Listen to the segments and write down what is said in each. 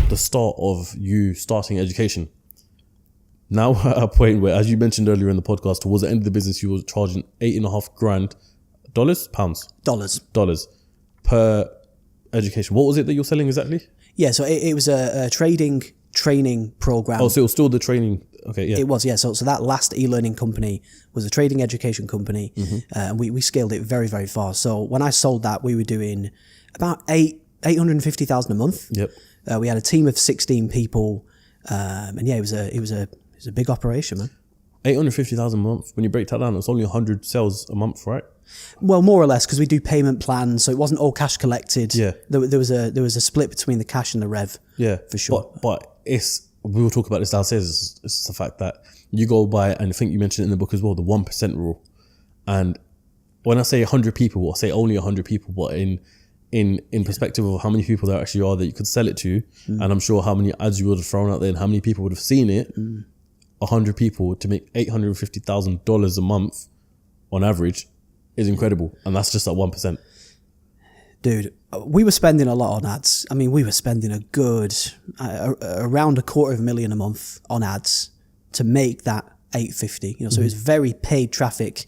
the start of you starting education. Now we're at a point where, as you mentioned earlier in the podcast, towards the end of the business, you were charging $8,500 dollars per education. What was it that you're selling exactly? Yeah, so it was a trading training program. Oh, so it was still the training. Okay, yeah. It was, yeah. So that last e-learning company was a trading education company. And we scaled it very, very far. So when I sold that, we were doing about $850,000 a month. Yep. We had a team of 16 people. And yeah, it was a big operation, man. $850,000 a month. When you break that down, it's only 100 sales a month, right? Well, more or less, because we do payment plans, so it wasn't all cash collected. Yeah. There was a split between the cash and the rev. Yeah, for sure. But we will talk about this downstairs. It's the fact that you go by, and I think you mentioned it in the book as well, the 1% rule. And when I say 100 people, I say only 100 people, but in perspective of how many people there actually are that you could sell it to, and I'm sure how many ads you would have thrown out there and how many people would have seen it, 100 people to make $850,000 a month on average is incredible. And that's just at 1%. Dude, we were spending a lot on ads. I mean, we were spending a good, around $250,000 a month on ads to make that 850. So it was very paid traffic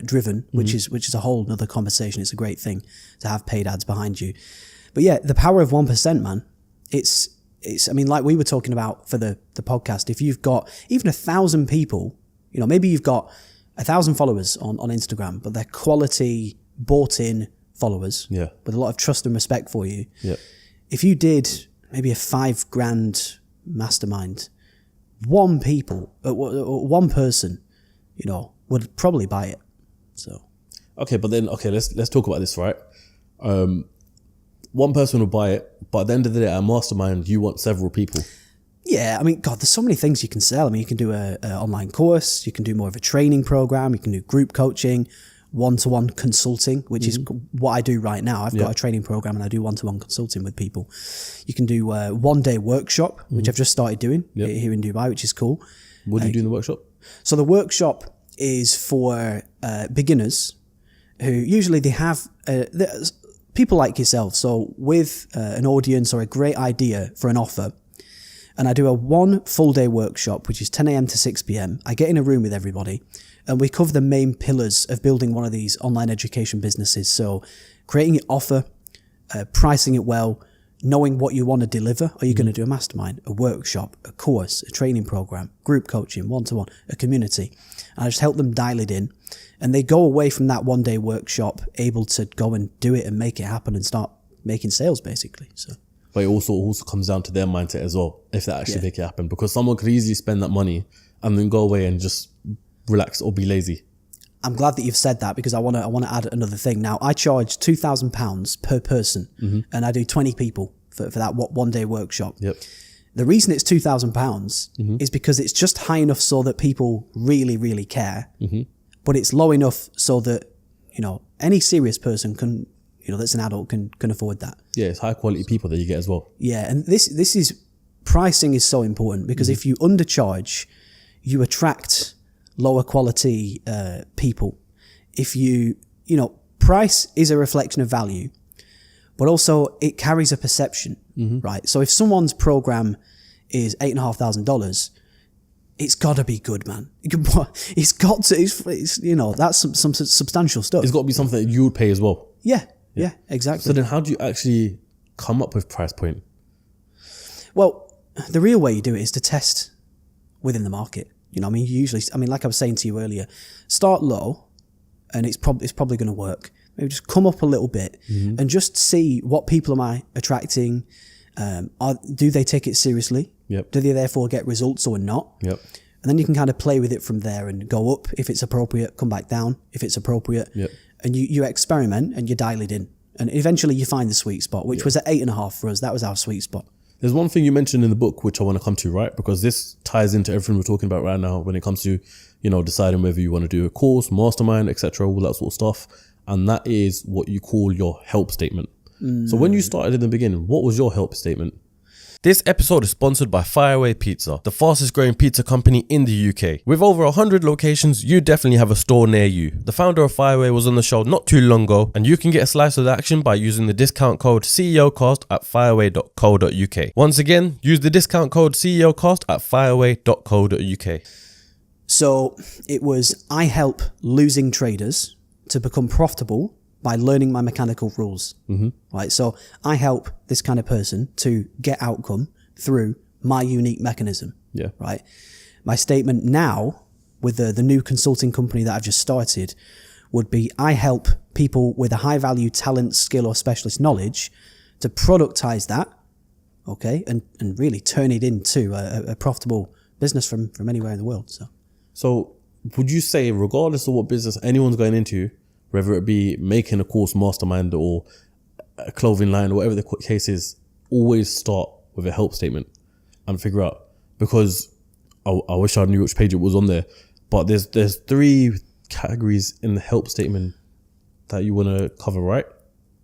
driven, which is a whole nother conversation. It's a great thing to have paid ads behind you. But yeah, the power of 1%, man, it's, I mean, like we were talking about for the podcast, if you've got even 1,000 people, maybe you've got 1,000 followers on Instagram, but they're quality bought in followers with a lot of trust and respect for you. Yeah. If you did maybe a $5,000 mastermind, one person, would probably buy it. So. Okay, but then, let's talk about this, right? One person will buy it, but at the end of the day, at a mastermind, you want several people. Yeah, I mean, God, there's so many things you can sell. I mean, you can do an online course, you can do more of a training program, you can do group coaching, one-to-one consulting, which is what I do right now. I've got a training program and I do one-to-one consulting with people. You can do a one-day workshop, which I've just started doing here in Dubai, which is cool. What do you do in the workshop? So the workshop is for beginners who usually they have people like yourself. So with an audience or a great idea for an offer, and I do a 1 full day workshop, which is 10 a.m. to 6 p.m. I get in a room with everybody and we cover the main pillars of building one of these online education businesses. So creating an offer, pricing it well, knowing what you want to deliver. Are you going to do a mastermind, a workshop, a course, a training program, group coaching, one-to-one, a community? And I just help them dial it in. And they go away from that 1 day workshop able to go and do it and make it happen and start making sales, basically. So. But it also comes down to their mindset as well, if they actually make it happen. Because someone could easily spend that money and then go away and just relax or be lazy. I'm glad that you've said that because I want to add another thing. Now, I charge £2,000 per person and I do 20 people for that 1 day workshop. Yep. The reason it's £2,000 is because it's just high enough so that people really, really care, but it's low enough so that, any serious person can, that's an adult can afford that. Yeah, it's high quality people that you get as well. Yeah, and this is, pricing is so important because if you undercharge, you attract lower quality people. If price is a reflection of value, but also it carries a perception, right? So if someone's program is $8,500, it's got to be good, man. It's got to, that's some substantial stuff. It's got to be something that you would pay as well. Yeah, exactly. So then how do you actually come up with price point? Well, the real way you do it is to test within the market. Like I was saying to you earlier, start low and it's probably going to work. Maybe just come up a little bit and just see what people am I attracting. Do they take it seriously? Yep. Do they therefore get results or not? Yep. And then you can kind of play with it from there and go up if it's appropriate, come back down if it's appropriate. Yep. And you experiment and you dial it in. And eventually you find the sweet spot, which was at 8.5 for us. That was our sweet spot. There's one thing you mentioned in the book, which I want to come to, right? Because this ties into everything we're talking about right now when it comes to, deciding whether you want to do a course, mastermind, etc., all that sort of stuff. And that is what you call your help statement. So when you started in the beginning, what was your help statement? This episode is sponsored by Fireaway Pizza, the fastest growing pizza company in the UK. With over 100 locations, you definitely have a store near you. The founder of Fireaway was on the show not too long ago, and you can get a slice of the action by using the discount code CEOCAST at fireaway.co.uk. Once again, use the discount code CEOCAST at fireaway.co.uk. So it was, I help losing traders to become profitable by learning my mechanical rules. Right? So I help this kind of person to get outcome through my unique mechanism. Yeah. Right. My statement now with the new consulting company that I've just started would be, I help people with a high value talent, skill or specialist knowledge to productize that. Okay. And really turn it into a profitable business from anywhere in the world. So would you say, regardless of what business anyone's going into, whether it be making a course mastermind or a clothing line or whatever the case is, always start with a help statement and figure out, because I wish I knew which page it was on there, but there's 3 categories in the help statement that you want to cover, right?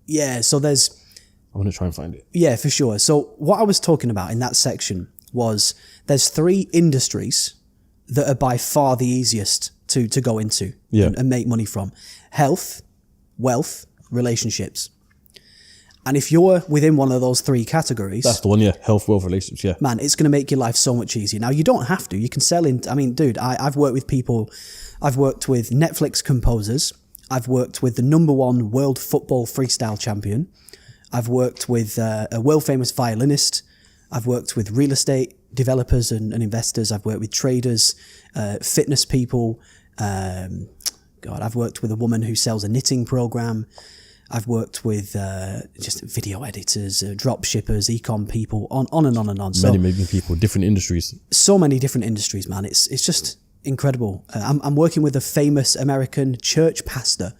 Yeah. So I'm going to try and find it. Yeah, for sure. So what I was talking about in that section was there's 3 industries that are by far the easiest to go into and make money from: health, wealth, relationships. And if you're within one of those 3 categories, that's the one. Yeah. Health, wealth, relationships. Yeah. Man, it's going to make your life so much easier. Now, you don't have to. You can sell in. I mean, dude, I've worked with people. I've worked with Netflix composers. I've worked with the #1 world football freestyle champion. I've worked with a world famous violinist. I've worked with real estate developers and investors. I've worked with traders, fitness people. I've worked with a woman who sells a knitting program. I've worked with just video editors, drop shippers, e-com people, on and on and on. Many people, different industries. So many different industries, man. It's just incredible. I'm working with a famous American church pastor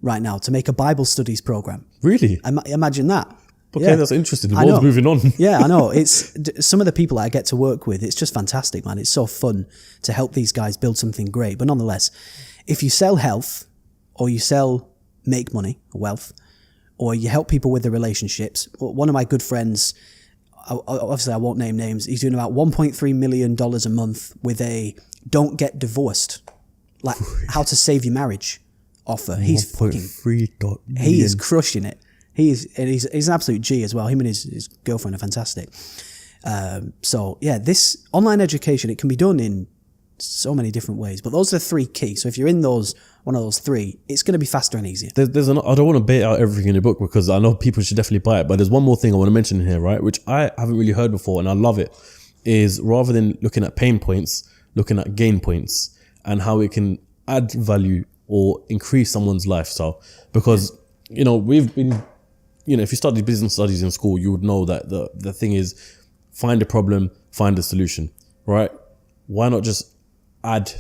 right now to make a Bible studies program. Really? Imagine that. Okay, yeah. That's interesting. The world's moving on. Yeah, I know. It's some of the people I get to work with. It's just fantastic, man. It's so fun to help these guys build something great. But nonetheless, if you sell health, or you sell make money, wealth, or you help people with their relationships. One of my good friends, obviously I won't name names, he's doing about $1.3 million a month with a don't get divorced, like how to save your marriage offer. He's he is crushing it. He's an absolute G as well. Him and his girlfriend are fantastic. So yeah, this online education, it can be done in so many different ways, but those are the 3 key. So if you're in one of those 3, it's going to be faster and easier. I don't want to bait out everything in the book because I know people should definitely buy it, but there's one more thing I want to mention here, right? Which I haven't really heard before, and I love it, is rather than looking at pain points, looking at gain points and how it can add value or increase someone's lifestyle. Because, we've been, if you studied business studies in school, you would know that the thing is find a problem, find a solution, right? Why not just add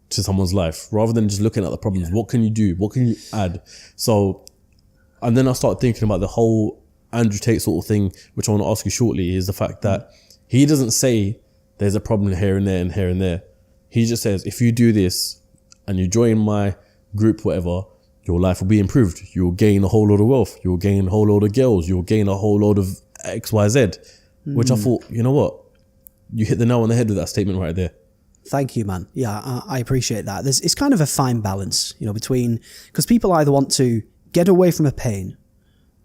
to someone's life rather than just looking at the problems? What can you do? What can you add? So, and then I start thinking about the whole Andrew Tate sort of thing, which I want to ask you shortly, is the fact that he doesn't say there's a problem here and there and here and there. He just says, if you do this and you join my group, whatever, your life will be improved. You'll gain a whole lot of wealth. You'll gain a whole lot of girls. You'll gain a whole lot of X, Y, Z, which I thought, you know what? You hit the nail on the head with that statement right there. Thank you, man. Yeah, I appreciate that. It's kind of a fine balance, between, because people either want to get away from a pain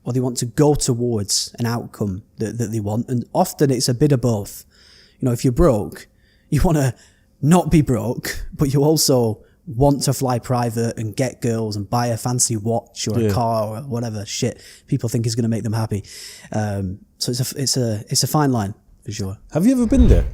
or they want to go towards an outcome that they want. And often it's a bit of both. If you're broke, you want to not be broke, but you also want to fly private and get girls and buy a fancy watch or a car or whatever shit people think is going to make them happy. So it's a fine line for sure. Have you ever been there?